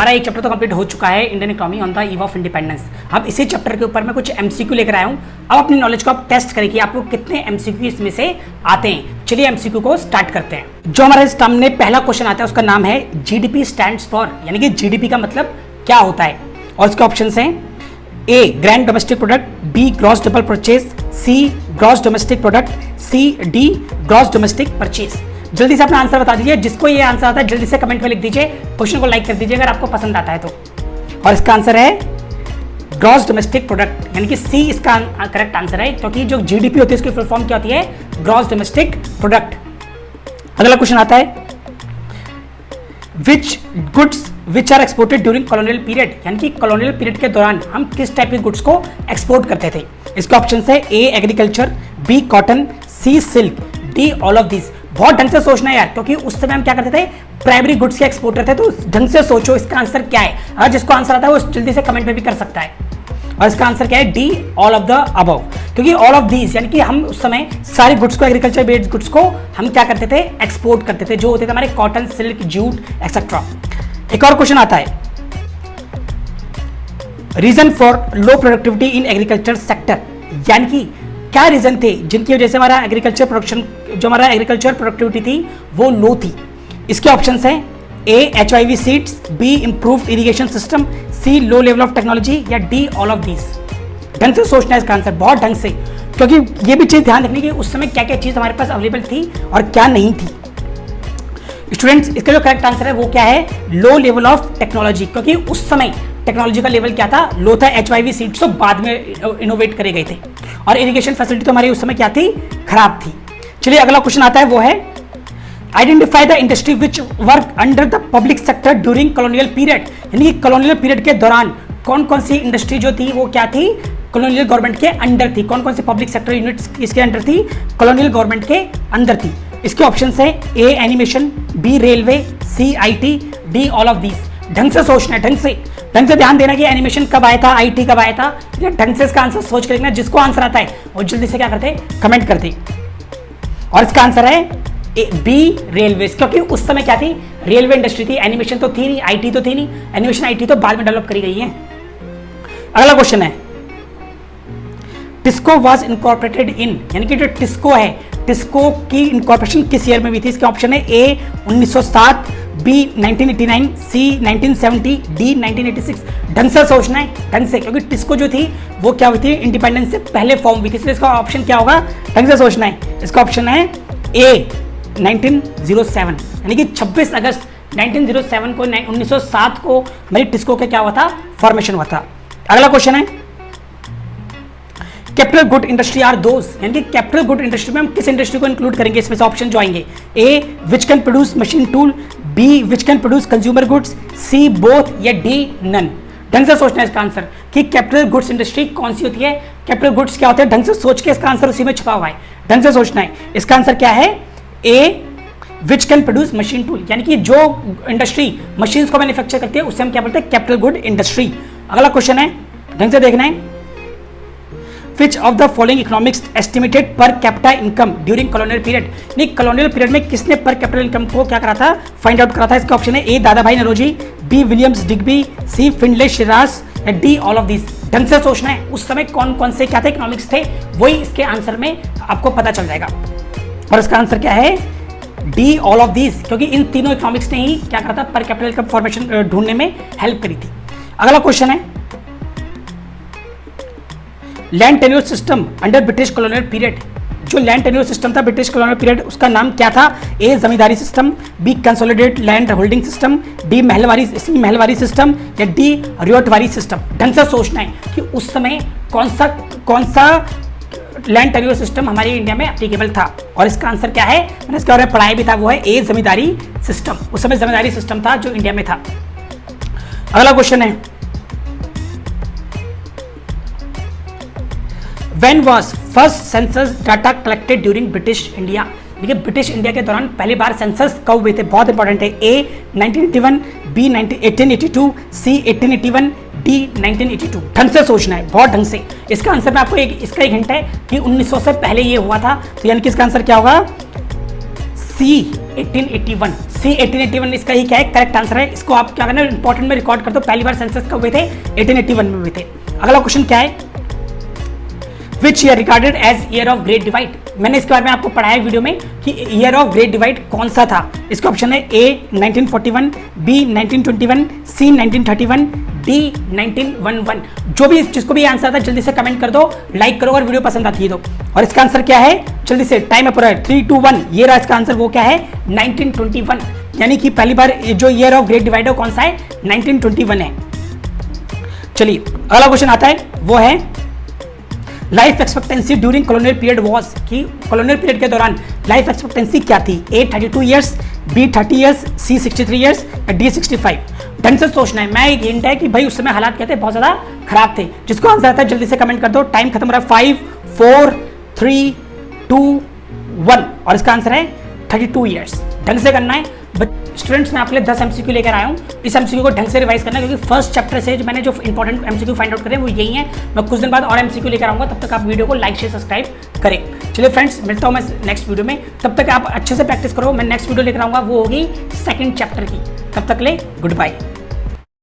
हमारा एक चैप्टर तो कंप्लीट हो चुका है, Indian economy on the eve of independence. अब इसी चैप्टर के ऊपर मैं कुछ एमसीक्यू लेकर आया हूं। अब अपनी नॉलेज को आप टेस्ट करें कि आपको कितने एमसीक्यू इसमें से आते हैं। चलिए एमसीक्यू को स्टार्ट करते हैं। जो हमारे सामने पहला क्वेश्चन आता है उसका नाम है जीडीपी स्टैंड्स फॉर, यानी कि जीडीपी का मतलब क्या होता है। और इसके ऑप्शन हैं A grand domestic product, B gross double purchase, C gross domestic product, C D gross domestic purchase. जल्दी से अपना आंसर बता दीजिए। जिसको ये आंसर आता है जल्दी से कमेंट में लिख दीजिए, क्वेश्चन को लाइक कर दीजिए अगर आपको पसंद आता है तो। और इसका आंसर है ग्रॉस डोमेस्टिक प्रोडक्ट, यानी कि सी इसका करेक्ट आंसर है, क्योंकि जो जीडीपी होती है उसकी फुल फॉर्म क्या होती है, ग्रॉस डोमेस्टिक प्रोडक्ट। अगला क्वेश्चन आता है which goods which are exported during colonial period, यानी कि कॉलोनियल पीरियड के दौरान हम किस टाइप के गुड्स को एक्सपोर्ट करते थे। इसके ऑप्शन है A agriculture, B cotton, C silk, D all of this. बहुत ढंग से सोचना है यार, क्योंकि उस समय हम क्या करते थे, प्राइमरी गुड्स के एक्सपोर्ट करते थे। तो ढंग से सोचो इसका आंसर क्या है। अगर जिसको आंसर आता है वो जल्दी से कमेंट में भी कर सकता है। और इसका आंसर क्या है, D all of the above, क्योंकि ऑल ऑफ दीज यानी कि हम उस समय सारे गुड्स को, एग्रीकल्चर बेस्ड गुड्स को हम क्या करते थे, एक्सपोर्ट करते थे, जो होते थे हमारे कॉटन, सिल्क, जूट एक्सेट्रा। एक और क्वेश्चन आता है reason for low productivity in agriculture sector, यानी कि क्या रीजन थे जिनकी वजह से हमारा एग्रीकल्चर प्रोडक्शन, जो हमारा एग्रीकल्चर प्रोडक्टिविटी थी वो लो थी। इसके ऑप्शंस हैं A HIV seeds, B improved irrigation system, C low level of technology, या डी ऑल ऑफ दीज। ढंग से सोचना है इसका आंसर, बहुत ढंग से, क्योंकि ये भी चीज ध्यान रखनी कि उस समय क्या क्या चीज हमारे पास अवेलेबल थी और क्या नहीं थी। स्टूडेंट्स, इसका जो करेक्ट आंसर है वो क्या है, लो लेवल ऑफ टेक्नोलॉजी, क्योंकि उस समय टेक्नोलॉजी का लेवल क्या था, लो था। एचआईवी सीड्स तो बाद में इनोवेट करे गए थे, और इरिगेशन फैसिलिटी तो हमारी उस समय क्या थी, खराब थी। चलिए अगला क्वेश्चन आता है, वो है identify the industry which work under the public sector during colonial period, यानी कि कॉलोनियल पीरियड के दौरान कौन कौन सी इंडस्ट्री जो थी वो क्या थी, कॉलोनियल गवर्नमेंट के अंडर थी। कौन कौन सी पब्लिक सेक्टर यूनिट्स इसके अंडर थी, कॉलोनियल गवर्नमेंट के अंदर थी। इसके ऑप्शन है A animation, B railway, C IT, D all of these. ढंग से सोचना है, ढंग से ध्यान देना कि एनिमेशन कब आया था, आईटी कब आया था। ढंग से इसका आंसर सोच कर देखना। जिसको आंसर आता है वो जल्दी से क्या करते, कमेंट करते। और इसका आंसर है बी रेलवे, क्योंकि उस समय क्या थी, रेलवे इंडस्ट्री थी, एनिमेशन तो थी नहीं, आईटी तो थी नहीं। एनिमेशन आईटी तो बाद में डेवलप करी गई है। अगला क्वेश्चन है टिस्को वाज इनकॉर्पोरेटेड इन, यानी कि जो टिस्को है, टिस्को की इनकॉर्पोरेशन किस ईयर में हुई थी। इसके ऑप्शन है ए 1907, बी 1989, सी 1970, डी 1986। ढंग से सोचना है, ढंग से, क्योंकि टिस्को जो थी वो क्या हुई थी, इंडिपेंडेंस से पहले फॉर्म हुई थी, इसलिए इसका ऑप्शन क्या होगा, ढंग से सोचना है। इसका ऑप्शन है ए 1907, यानी कि 26 अगस्त 1907 को 1907 को हमारी टिस्को का क्या हुआ था, फॉर्मेशन हुआ था। अगला क्वेश्चन है capital good industry are those, यानी कि कैपिटल गुड इंडस्ट्री में हम किस इंडस्ट्री को इंक्लूड करेंगे। इसमें से ऑप्शन जो आएंगे A which can produce machine tool, B which can produce consumer goods, C both, या डी नन। ढंग से सोचना है इसका आंसर कि कैपिटल गुड्स इंडस्ट्री कौन सी होती है, कैपिटल गुड्स क्या होते हैं। ढंग से सोच के इसका आंसर उसी में छुपा हुआ है, ढंग से सोचना है। इसका आंसर क्या है, A which can produce machine tool, यानी कि जो इंडस्ट्री मशीन्स को मैन्युफैक्चर करती है उससे हम क्या बोलते हैं, कैपिटल गुड इंडस्ट्री। अगला क्वेश्चन है, ढंग से देखना है Which of the following economics estimated per capita income during colonial period, नहीं colonial period में किसने per capita income को क्या करा था, फाइंड आउट करा था। इसका ऑप्शन है ए दादा भाई नरोजी, बी विलियम्स डिग्बी, सी फिनले शिरास, या डी ऑल ऑफ दिस। ढंग से सोचना है, उस समय कौन कौन से क्या थे इकोनॉमिक्स थे, वही इसके आंसर में आपको पता चल जाएगा। और इसका आंसर क्या है, डी ऑल ऑफ दिस, क्योंकि इन तीनों इकोनॉमिक्स ने ही क्या करा था, पर कैपिटल इनकम फॉर्मेशन ढूंढने में हेल्प करी थी। अगला क्वेश्चन है land tenure system under British colonial period, जो लैंड टेन्योर सिस्टम था ब्रिटिश कॉलोनियल पीरियड उसका नाम क्या था, A zamindari system, B consolidated land holding system, D mahalwari system, या डी रियोटवारी सिस्टम। ढंग से सोचना है कि उस समय कौन सा लैंड टेन्योर सिस्टम हमारे इंडिया में एप्लीकेबल था। और इसका आंसर क्या है, मैंने इसके बारे में पढ़ाया भी था, वो है ए जमींदारी सिस्टम। उस समय जमींदारी सिस्टम था जो इंडिया में था। अगला क्वेश्चन है When was first census data collected during British India? देखिए ब्रिटिश इंडिया के दौरान पहली बार सेंसस कब हुए थे, बहुत इंपॉर्टेंट है। ए 1981, बी 1882, सी 1881, डी 1982। ढंग से सोचना है, बहुत ढंग से। इसका आंसर में आपको इसका एक हिंट है कि 1900 से पहले ये हुआ था, तो यानी कि इसका आंसर क्या होगा, सी 1881, सी 1881 इसका ही क्या है करेक्ट आंसर है। इसको आप क्या करना इंपॉर्टेंट में रिकॉर्ड कर दो, पहली बार सेंसस कब हुए थे 1881 में हुए थे। अगला क्वेश्चन क्या है, which year regarded as year of great divide. मैंने इसके बारे में आपको पढ़ाया वीडियो में कि ईयर ऑफ ग्रेट डिवाइड कौन सा था। इसका ऑप्शन है ए 1941, बी 1921, सी 1931, डी 1911। जो भी जिसको भी आंसर आता है जल्दी से कमेंट कर दो, लाइक करो और वीडियो पसंद आती है तो। और इसका आंसर क्या है जल्दी से, टाइम अप हो रहा है, 3, 2, 1। ये रहा इसका आंसर, वो क्या है 1921, यानी कि पहली बार जो ईयर ऑफ ग्रेट डिवाइड है कौन सा है 1921 है। चलिए अगला क्वेश्चन आता है, वो है life expectancy during colonial period was, कि कॉलोनियल पीरियड के दौरान लाइफ एक्सपेक्टेंसी क्या थी। ए 32 ईयर्स, बी 30 ईयर्स, सी 63 ईयर्स, डी 65। ढंग से सोचना है। मैं एक हिंट है कि भाई उस समय हालात क्या थे, बहुत ज्यादा खराब थे। जिसको आंसर आता है जल्दी से कमेंट कर दो, टाइम खत्म हो रहा है। 5, 4, 3, 2, 1 और इसका आंसर है 32 ईयर्स। ढंग से करना है स्टूडेंट्स। मैं आपके लिए 10 एमसीक्यू लेकर आया हूँ, इस एमसीक्यू को ढंग से रिवाइज करना है, क्योंकि फर्स्ट चैप्टर से जो मैंने जो इंपॉर्टेंट एमसीक्यू फाइंड आउट करे वो यही है। मैं कुछ दिन बाद और एमसीक्यू लेकर आऊँगा, तब तक आप वीडियो को लाइक शेयर सब्सक्राइब करें। चलिए फ्रेंड्स, मिलता हूँ मैं नेक्स्ट वीडियो में, तब तक आप अच्छे से प्रैक्टिस करो। मैं नेक्स्ट वीडियो लेकर आऊँगा, वो होगी सेकंड चैप्टर की। तब तक ले गुड बाय।